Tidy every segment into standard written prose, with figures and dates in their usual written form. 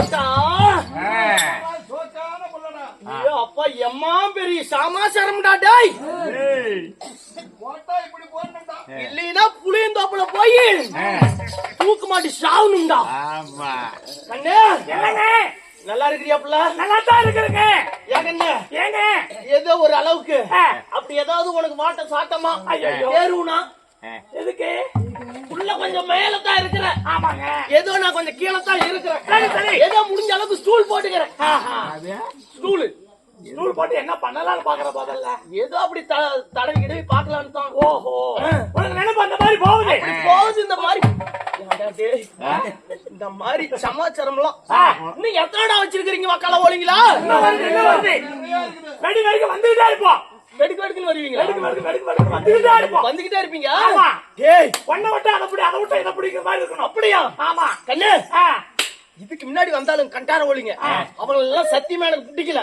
பார்த்தா அப்பா எம்மா பெரிய சமாச்சாரம்டா டேய். இல்லைன்னா புளியந்தோப்புல போய் தூக்கு மாட்டி சாவணும்டா. கண்ணே நல்லா இருக்கிறியாப்புல? நல்லா தான் இருக்குங்க. ஏங்க ஏதோ ஒரு அளவுக்கு அப்படி ஏதாவது உனக்கு வாட்ட சாட்டமா ஏறுனா எதுக்கு? உள்ள கொஞ்சம் மேலதான் இருக்கிற. ஆமாங்க. ஏதோ நான் கொஞ்சம் கீழத்தான் இருக்கிறேன். ஏதோ முடிஞ்ச அளவுக்கு ஸ்டூல் போட்டுக்கிறேன். ஸ்டூல் போட்டு என்ன பண்ணலாம்னு பாக்குற போதல்ல ஏதோ அப்படி தடவிக்கிட்டு பாக்கலான்னு தான். ஓஹோ, உனக்கு நினைப்பு அந்த மாதிரி போகுது. இந்த மாதிரி இந்த மாதிரி சமாச்சாரம்லாம் இன்னும் எத்தனை வச்சிருக்கீங்க? வக்கால ஓலிங்களா? வெடி வரைக்கும் வந்துகிட்டே இருப்போம். வெடுக்கு வருவீங்களா? வந்துகிட்டே இருப்பீங்க. பொண்ணை விட்டு அதை பிடி, அதை விட்டு இதை பிடிக்கிற மாதிரி இருக்கணும். அப்படியா? ஆமா கண்ணு. இதுக்கு முன்னாடி வந்தாலும் கண்டார ஓலிங்க அவங்க எல்லாம் சத்தியமா எனக்கு பிடிக்கல.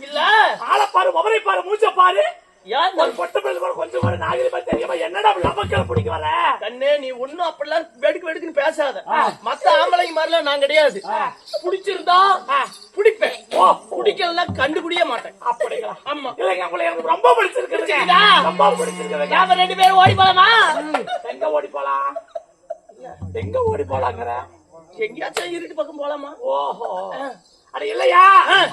இல்ல ஆளை பாரு, முகரை பாரு, மூச்ச பாரு. ஒரு பொட்ட பிள்ளை கொஞ்சம் ஒரு நாகரிகமா தெரியாம என்னடா லபக்கல் பிடிக்க வர? கண்ணே நீ ஒண்ணும் அப்படிலாம் வெடுக்கு வெடுக்குன்னு பேசாத. மத்த ஆம்பளைங்க மாதிரிலாம் நான் கிடையாது. பிடிச்சிருந்தா பிடிப்பேன், பிடிக்கலன்னா கண்டுபிடிய மாட்டேன். அப்படிங்களா? ஆமா. இல்லைங்க, உங்களை எனக்கு ரொம்ப பிடிச்சிருக்கு. ரொம்ப பிடிச்சிருக்கு. நாம 2 பேரும் ஓடி போலாமா? எங்க ஓடி போலாம்? எங்க ஓடி போலாங்கிற? எங்கேயாச்சும் இருட்டு பக்கம் போலாமா? ஓஹோ, அட இல்லையா,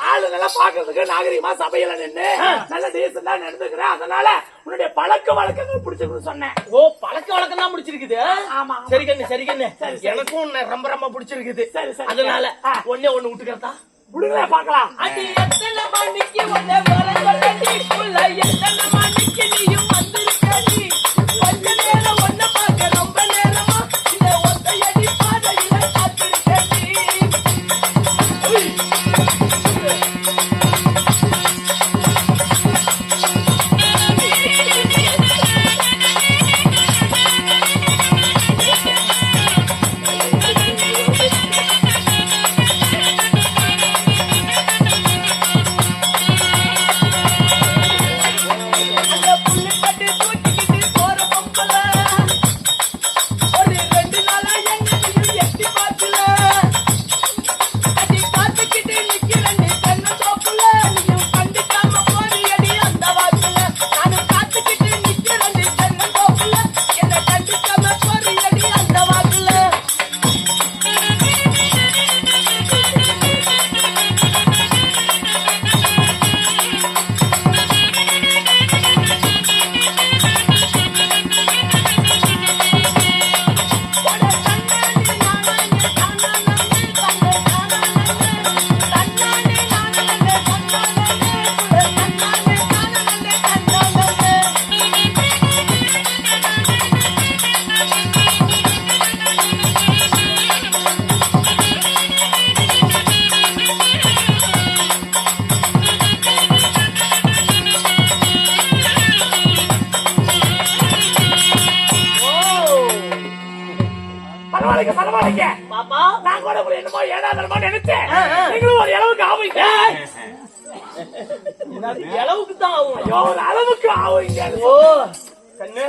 ஆளு நல்லா பாக்குறதுக்கு நாகரிகமா சபையில நின்று நல்ல டீசெண்டா நடந்துக்கிறேன். அதனால உன்னுடைய பழக்க வழக்கங்கள் பிடிச்சிருக்குன்னு சொன்னேன். ஓ, பழக்க வழக்கம் தான் பிடிச்சிருக்குது. ஆமா. சரி கண்ணு, சரி கண்ணு. எனக்கும் ரொம்ப ரொம்ப பிடிச்சிருக்குது. அதனால ஒண்ணே ஒண்ணு விட்டுக்கிறதா? விடுங்களே பாக்கலாம். அது எத்தனை மணிக்கு ஒண்ணே வர சொல்லி உள்ள எத்தனை மணிக்கு நீயும் வந்திருக்கடி. கொஞ்ச நேரம் ஒண்ண பார்க்க ரொம்ப நேரமா இந்த ஒத்தையடி பாதையில காத்திருக்கடி. பாப்பா, நான் கூட என்னமோ ஏடாதரமா நினைச்சேன். நீங்களும் ஒரு அளவுக்கு ஆவீங்க. அளவுக்கு தான் ஆகும். ஐயோ, ஒரு அளவுக்கு ஆவீங்க. ஓ கண்ணு,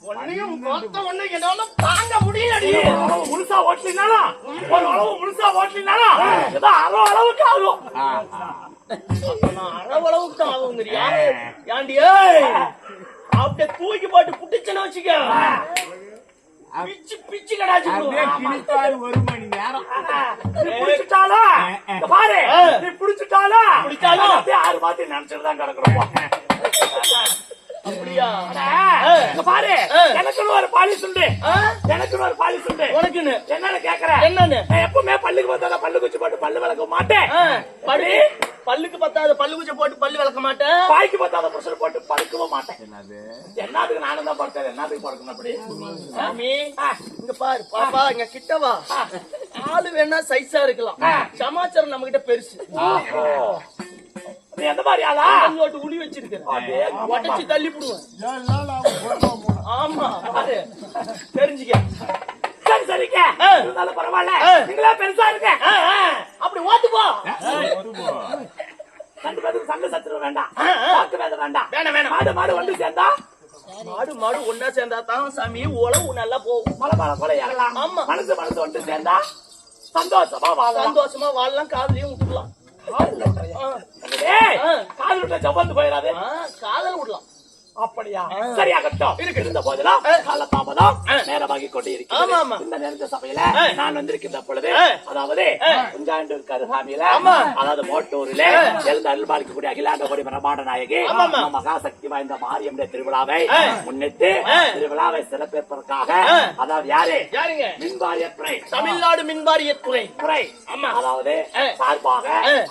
ஒன்னையும் மொத்த ஒண்ணு என்னால தாங்க முடியலடி. முழுசா ஓட்டலினாலும் ஒரு அளவு முழுசா ஓட்டலினாலும் ஏதோ அரை அளவுக்கு ஆகும். அரை அளவுக்கு தான் ஆகுங்கிறியா? ஏண்டி அப்படியே தூக்கி போட்டு புட்டிச்சன வச்சுக்க, பிச்சு பிச்சு கடாச்சு ஒரு மணி நேரம் பிடிச்சிட்டாலும் பாரு, நீ பிடிச்சிட்டாலும் 6 மாத்தி நினைச்சிட்டு தான் கிடக்குறோம். அப்படியா? பாரு, எனக்குன்னு ஒரு பாலிஸ் உண்டு. எனக்குன்னு ஒரு பாலிஸ் உண்டு. உனக்குன்னு என்னன்னு கேக்குற? என்னன்னு? எப்பவுமே பல்லுக்கு பார்த்தா பல்லு குச்சி போட்டு பல்லு விளக்க மாட்டேன். பல்லுக்கு பத்தாத பல்லு குச்சி போட்டு பல்லு விளக்க மாட்டேன். பாய்க்கு பத்தாத புருஷன் போட்டு படுக்கவும் மாட்டேன். என்னதுக்கு நானும் தான் படுத்தேன், என்னதுக்கு படுக்கணும் அப்படி? சாமி, இங்க பாரு பாப்பா, இங்க கிட்டவா. ஆளு வேணா சைஸா இருக்கலாம், சமாச்சாரம் நம்ம கிட்ட பெருசு. நீ எந்த மாதிரி ஆளா? உளி வச்சிருக்க, உடச்சு தள்ளி போடுவேன். ஆமா பாரு, தெரிஞ்சுக்க. சரி சரிங்க இருந்தாலும் பரவாயில்ல நீங்களா பெருசா இருக்க அப்படி ஓத்து போ. ரெண்டு பேருக்கு சண்டை சத்துரு வேண்டாம் வாக்கு வேதம் வேண்டாம் வேணாம் வேணாம். மாடு மாடு வந்து சேர்ந்தா மாடு மாடு ஒன்னா சேர்ந்தா தான் சாமி உழவு நல்லா போகும். மலை மலை போல ஏறலாம் ஆமா. மனசு மனசு வந்து சேர்ந்தா சந்தோஷமா வாழலாம் சந்தோஷமா வாழலாம், காதலையும் விட்டுக்கலாம். காதல் விட்ட ஜபந்து போயிடாது. காதல் விடலாம். அப்படியா சரியாகட்டும் இருந்த போதெல்லாம் கால தாமதம் நேரமாகி கொண்டு ஆமா, ஆமா. இருக்கிறேன். இந்த நேரத்த சபையில நான் வந்திருக்கின்ற பொழுது அதாவது குஞ்சாண்டு கருகாமியில அதாவது மோட்டூரில எழுந்த அருள்பாலிக்கக்கூடிய அகிலாண்ட கோடி பிரமாண்ட நாயகி மகாசக்தி வாய்ந்த மாரியம்முடைய திருவிழாவை முன்னிட்டு திருவிழாவை சிறப்பிப்பதற்காக அதாவது யாருங்க மின்வாரியத்துறை தமிழ்நாடு மின்வாரியத்துறை துறை அதாவது சார்பாக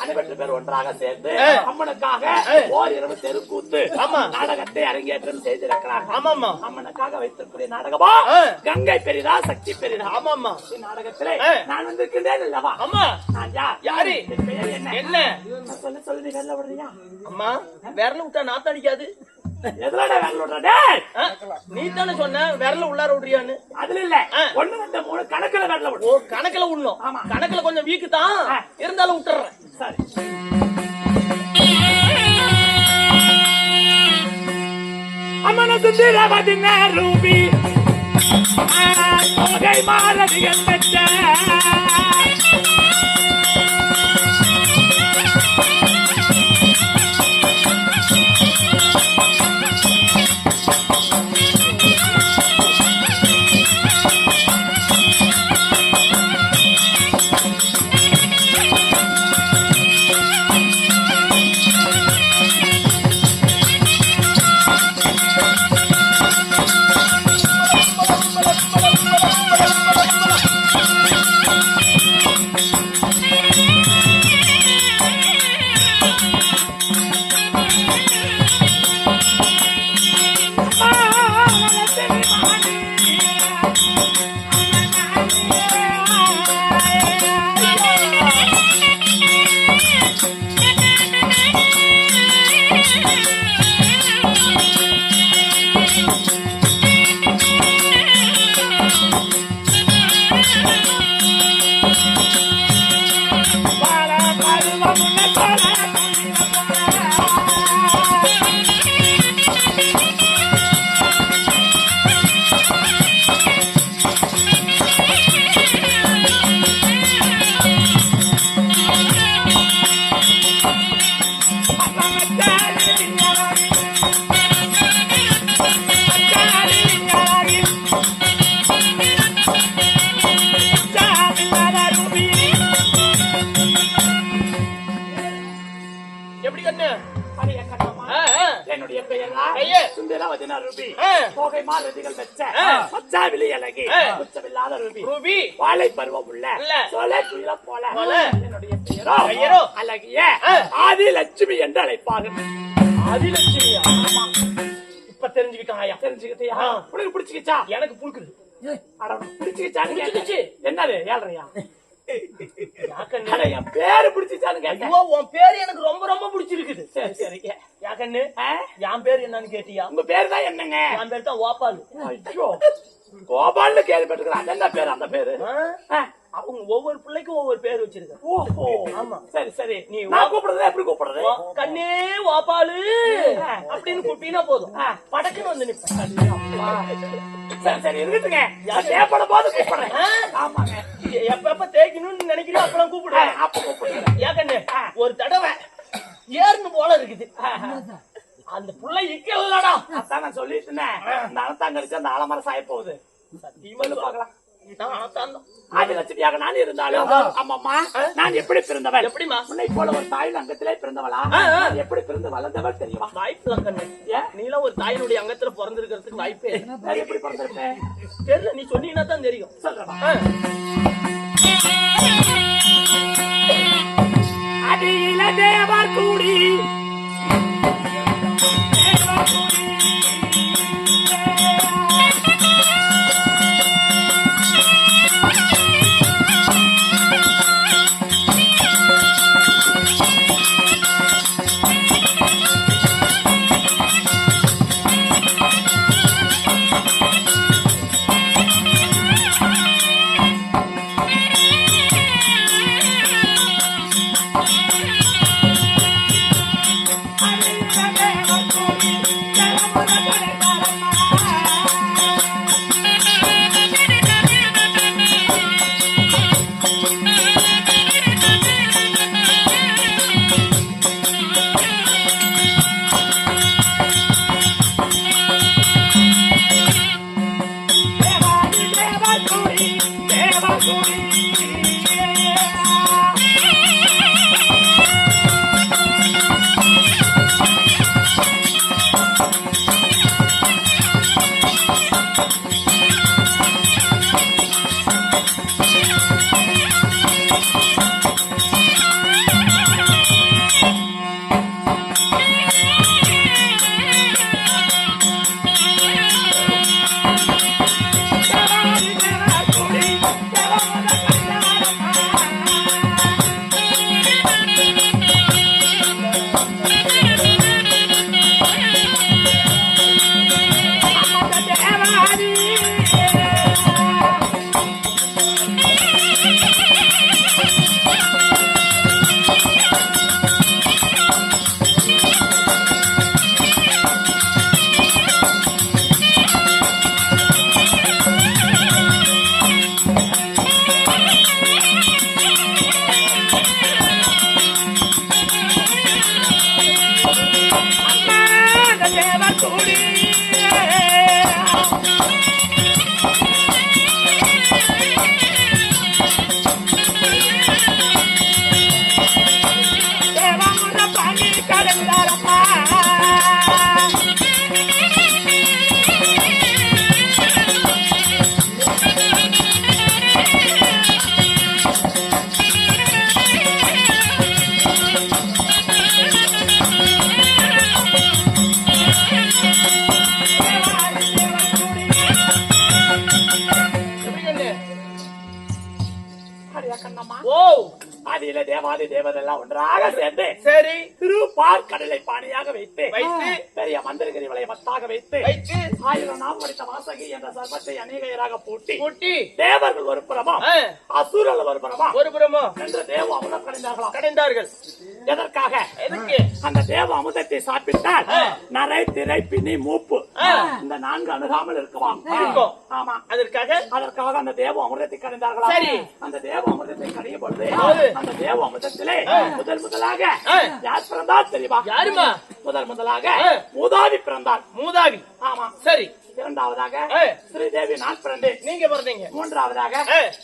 அனைவற்று பேர் ஒன்றாக சேர்ந்து அம்மனுக்காக ஓரிரவு தெருக்கூத்து நாடகத்தை அரங்கேற்றம் செய்திருக்கிறார். ஆமாமா. அம்மனுக்காக வைத்திருக்கிற நாடகமா கங்கை பெரிதா சக்தி பெரிதா. ஆமாமா. நாடகத்திலே நான் வந்திருக்கின்றேன் அல்லவா? அம்மா நான் யாரு என்ன என்ன சொல்லு சொல்லு நீ வெள்ள விடுறியா? அம்மா விரல விட்டா நாத்த அடிக்காது. எதுலடா வெள்ள விடுற? நீ தானே சொன்ன விரல உள்ளார விடுறியான்னு. அதுல இல்ல 1 2 3 கணக்குல வெள்ள விடு. ஓ கணக்குல விடணும். கணக்குல கொஞ்சம் வீக்கு தான் இருந்தாலும் விட்டுறேன். சரி அம்மன சுந்தரவதின ரூபி தொகை மாலதிகள் பெற்ற என்னுடைய பெயர் சுந்தரவதின ரூபி தொகை மாலதிகள் பெற்ற பச்சாவிலி அழகி குற்றமில்லாத ரூபி வாழை பருவம் உள்ள சோலை துயில போல என்னுடைய பெயரோ அழகிய ஆதிலட்சுமி என்று அழைப்பார்கள். ஆதிலட்சுமியா? இப்ப தெரிஞ்சுக்கிட்டாயா? தெரிஞ்சுக்கிட்டியா? உனக்கு பிடிச்சிக்கிச்சா? எனக்கு புழுக்குது. பிடிச்சிக்கிச்சா? என்னது ஏழ்றையா? என் பேரு பிடிச்சிச்சான்னு உன் பேரு எனக்கு ரொம்ப ரொம்ப பிடிச்சிருக்குது. சரி சரி யாக்கண்ணு என் பேரு என்னன்னு கேட்டியா? உங்க பேரு தான் என்னங்க? என் பேரு தான் ஓபால். ஐயோ கோபால்னு கேள்விப்பட்டிருக்கிறேன். என்ன பேரு அந்த பேரு? அவங்க ஒவ்வொரு பிள்ளைக்கும் ஒவ்வொரு பேர் வச்சிருக்க. ஓஹோ ஆமா சரி சரி. நீ கூப்பிடுறது எப்படி கூப்பிடுறது? கண்ணே வாப்பாளு அப்படின்னு கூப்பிட்டீங்கன்னா போதும் படக்குன்னு வந்து நிப்ப. சரி சரி இருக்கட்டுங்க. தேவைப்படும் போது கூப்பிடுறேன். ஆமாங்க எப்ப தேய்க்கணும்னு நினைக்கிறேன் அப்பெல்லாம் கூப்பிடுறேன். அப்ப கூப்பிடுறேன். ஏக்கண்ணு ஒரு தடவை ஏர்னு போல இருக்குது. அந்த புள்ள இக்கலடா. அதான் நான் சொல்லிட்டு இருந்தேன். இந்த அனத்தாங்க அடிச்சு அந்த ஆலமரம் சாய போகுது. சத்தியமா பாக்கலாம். ஆதிலட்சுமியாக நான் இருந்தாலும் அம்மம்மா நான் எப்படி பிறந்தவள்? எப்படிமா? உன்னை போல ஒரு தாயின் அங்கத்திலே பிறந்தவளா? எப்படி பிறந்து வளர்ந்தவள் தெரியுமா? வாய்ப்பு கண்ணு. நீலாம் ஒரு தாயினுடைய அங்கத்துல பிறந்திருக்கிறதுக்கு வாய்ப்பே. எப்படி பிறந்திருப்பேன் தெரியல. நீ சொன்னீங்கன்னா தான் தெரியும். சொல்றேன். அடியில தேவர் கூடி ஆமா ஓ அதில தேவாதி தேவதெல்லாம் ஒன்றாக சேர்ந்து சரி திருப்பார்கடலை பாணியாக வைத்து வைத்து பெரிய மந்திரகிரிகளை மத்தாக வைத்து வைத்து 1000 நாம் படித்த வாசகி என்ற சர்வத்தை அநேகராக பூட்டி குட்டி தேவர்கள் ஒரு புறமும் அசுரர்கள் ஒரு புறமும் ஒரு புறமோ என்ற தேவ அமுதம் கடைந்தார்களாம். கடைந்தார்கள். எதற்காக? எதுக்கு? அந்த தேவ அமுதத்தை சாப்பிட்டால் நரை திரை பிணி மூப்பு இந்த 4 அணுகாமல் இருக்குமாம். இருக்கும். ஆமா அதற்காக அந்த தேவ அமிர்தத்தை கடைந்தார்களா. சரி. அந்த தேவ அமிர்தத்தை கடையும் பொழுது அந்த தேவ அமிர்தத்திலே முதலாக யார் பிறந்தால் தெரியுமா? யாருமா? முதலாக மூதாவி பிறந்தாள். மூதாவி. ஆமா சரி. இரண்டாவதாக ஸ்ரீதேவி நான் பிறந்தேன். நீங்க பிறந்தீங்க. மூன்றாவதாக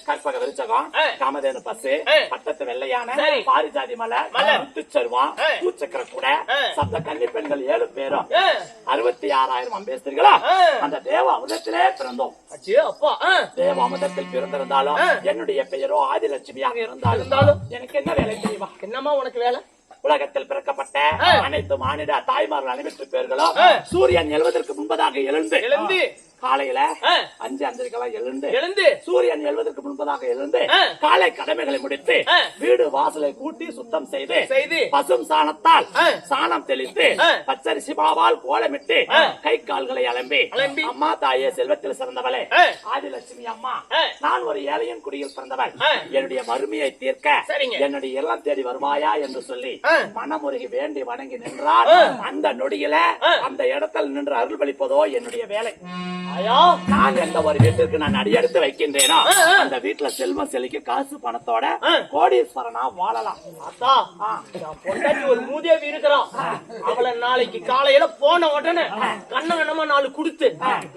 கற்பக விருச்சகம் காமதேனு பசு பட்டத்து வெள்ளையான பாரிஜாதி மலர் முத்துச்சருவா பூச்சக்கர கூட சப்த கன்னி பெண்கள் 7 பேரும் 66,000 அம்பேஸ்திரிகளா அந்த தேவ அமுதத்திலே பிறந்தோம். அப்பா தேவ அமுதத்தில் பிறந்திருந்தாலும் என்னுடைய பெயரோ ஆதிலட்சுமியாக இருந்தாலும் எனக்கு என்ன வேலை தெரியுமா? என்னமா உனக்கு வேலை? உலகத்தில் பிறக்கப்பட்ட அனைத்து மானிட தாய்மார்கள் அனைத்து பேர்களும் சூரியன் எழுவதற்கு முன்பதாக எழுந்து காலையில 5:05 எழுந்து சூரியன் எழுவதற்கு முன்பதாக எழுந்து காலை கடமைகளை முடித்து வீடு வாசலை கூட்டி சுத்தம் செய்து பசும் சாணத்தால் சாணம் தெளித்து பச்சரிசி மாவால் கோலமிட்டு கை கால்களை அலம்பி அம்மா தாயே செல்வத்தில் சிறந்தவளே ஆதிலட்சுமி அம்மா நான் ஒரு ஏழையின் குடியில் பிறந்தவள் என்னுடைய வறுமையை தீர்க்க என்னுடைய இல்லம் தேடி வருவாயா என்று சொல்லி மனமுருகி வேண்டி வணங்கி நின்றால் அந்த நொடியில அந்த இடத்தில் நின்று அருள்பளிப்பதோ என்னுடைய வேலை. நான் எந்த ஒரு வீட்டிற்கு நான் அடியெடுத்து வைக்கின்றேனோ அந்த வீட்டுல செல்வம் செழிக்க காசு பணத்தோட கோடீஸ்வரனா வாழலாம். பொண்டாட்டி ஒரு மூதேவி இருக்கிறான். அவளை நாளைக்கு காலையில போன உடனே கண்ணகண்ணமா 4 கொடுத்து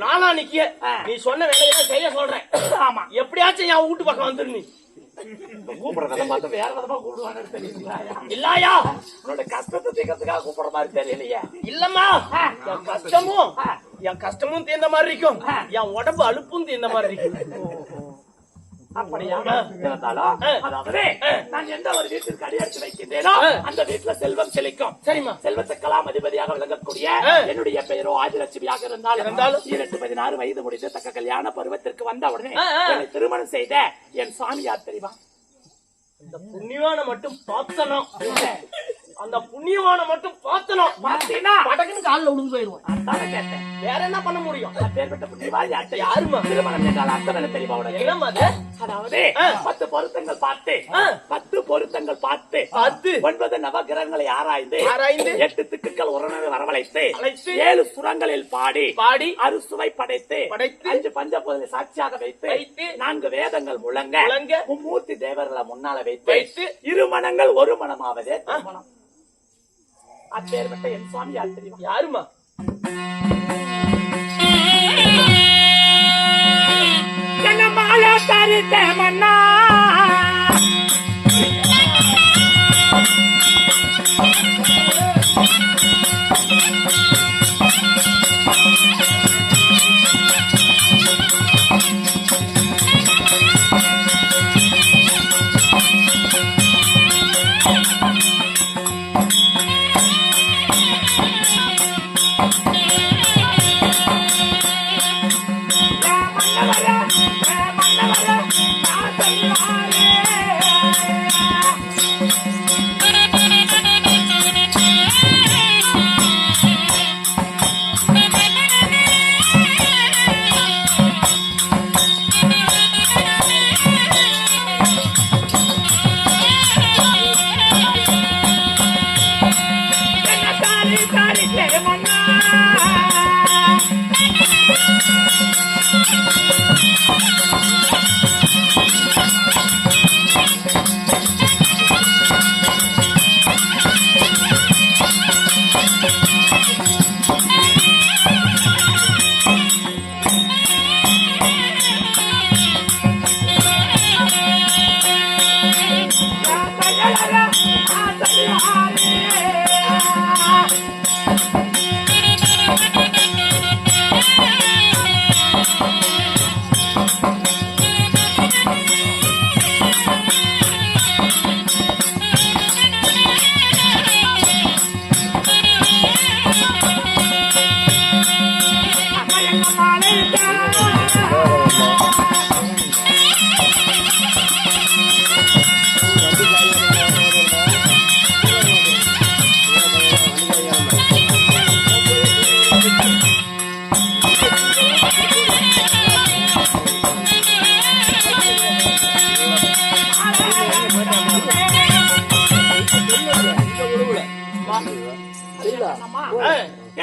நாளானிக்கு நீ சொன்ன வேலையெல்லாம் செய்ய சொல்றேன். ஆமா எப்படியாச்சும் என் வீட்டு பக்கம் வந்துரு. நீ கூப்பிடுறத பார்த்து வேற விதமா கூப்பிடுவாங்க தெரியலையா? இல்லையா? உன்னோட கஷ்டத்தை தீர்க்கறதுக்காக கூப்பிடுற மாதிரி தெரியலையே. இல்லம்மா என் கஷ்டமும் தீர்ந்த மாதிரி இருக்கும், என் உடம்பு அலுப்பும் தீர்ந்த மாதிரி இருக்கும். அப்படியா இருந்தாலும் அதாவது நான் எந்த ஒரு வீட்டிற்கு அடியெடுத்து வைக்கின்றேனோ அந்த வீட்டுல செல்வம் செழிக்கும். சரிம்மா. செல்வத்துக்கெல்லாம் அதிபதியாக விளங்கக்கூடிய என்னுடைய பெயரோ ஆதிலட்சுமியாக இருந்தாலும் 16 வயது முடிந்து தக்க கல்யாண பருவத்திற்கு வந்த உடனே என்னை திருமணம் செய்த என் சாமியார் தெரியுமா? அந்த புண்ணியவான மட்டும் பார்த்தனும். அந்த புண்ணியவான மட்டும் பார்த்தனும். பார்த்தீங்கன்னா படக்குன்னு காலில் விழுந்து போயிருவோம். அதான் கேட்டேன். வேற என்ன பண்ண முடியும்? அப்பேற்பட்ட புண்ணியவாதி அட்டை யாருமா? திருமணம் என்றால் அர்த்தம் என்ன தெரியுமா உனக்கு? என்னமா அது? அதாவது 10 பொருத்தங்கள் பார்த்து 10 பொருத்தங்கள் பார்த்து 9 நவகிரகங்களை ஆராய்ந்து 8 திக்குகள் உறவை வரவழைத்து 7 சுரங்களில் பாடி அறுசுவை படைத்து 5 பஞ்சபூதங்களை சாட்சியாக வைத்து 4 வேதங்கள் முழங்க மும்மூர்த்தி தேவர்களை முன்னால வைத்து இருமணங்கள் ஒரு மனமாவதே திருமணம். அப்பேற்பட்ட என் சுவாமி யார் தெரியுமா? யாருமா? என்ன மாலை தரித்த மன்னா மன்னவர நான்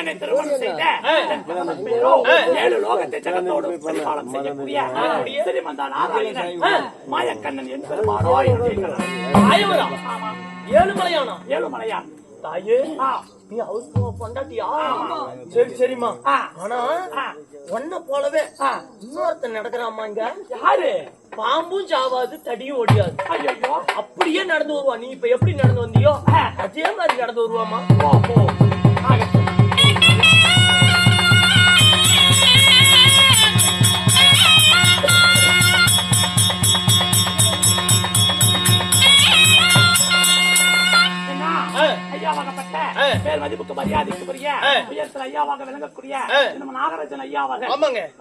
என்னை திருமணம் செய்த என் கணவன் பேரோ 7 லோகத்தை ஜகத்தோடு பரிபாலம் செய்யக்கூடிய ஸ்ரீமந்த நாராயணன் மாயக்கண்ணன் என் பெருமானோ என்னுடைய கணவன். ஆயவரா? ஏழுமலையானா? ஏழுமலையான். தாயே, நீ அவசரமா பொண்டாட்டியா? சரி சரிம்மா. ஆனா ஒன்ன போலவே இன்னொருத்தன் நடக்கிறாமா இங்க. யாரு? பாம்பும் சாவாது, தடியும் ஒடியாது. ஐயோ, அப்படியே நடந்து வருவா. நீ இப்ப எப்படி நடந்து வந்தியோ அதே மாதிரி நடந்து வருவாமா. ஐயாவாகப்பட்ட பேர் மதிப்புக்கு மரியாதைக்குரிய உயர்த்தல் ஐயாவாக விளங்கக்கூடிய நம்ம நாகராஜன் ஐயாவாக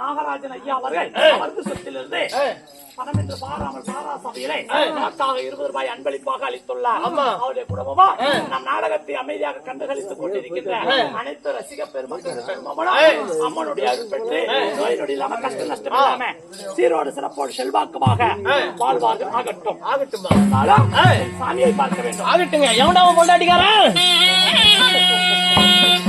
நாகராஜன் ஐயா அவர்கள் அவரது சொத்திலிருந்து பணம் என்று பாராமல் பாரா சபையிலே நமக்காக 20 ரூபாய் அன்பளிப்பாக அளித்துள்ளார். அவருடைய குடும்பமா நம் நாடகத்தை அமைதியாக கண்டுகளித்துக் கொண்டிருக்கின்ற அனைத்து ரசிக பெருமக்கள் அம்மனுடைய அருள் பெற்று நோய் நொடி இல்லாம கஷ்ட நஷ்டம் இல்லாம சீரோடு சிறப்போடு செல்வாக்கமாக வாழ்வார்கள். ஆகட்டும் ஆகட்டும். சாமியை பார்க்க வேண்டும். ஆகட்டுங்க. எவன்டா அவன் பொண்டாட்டிக்காரன்?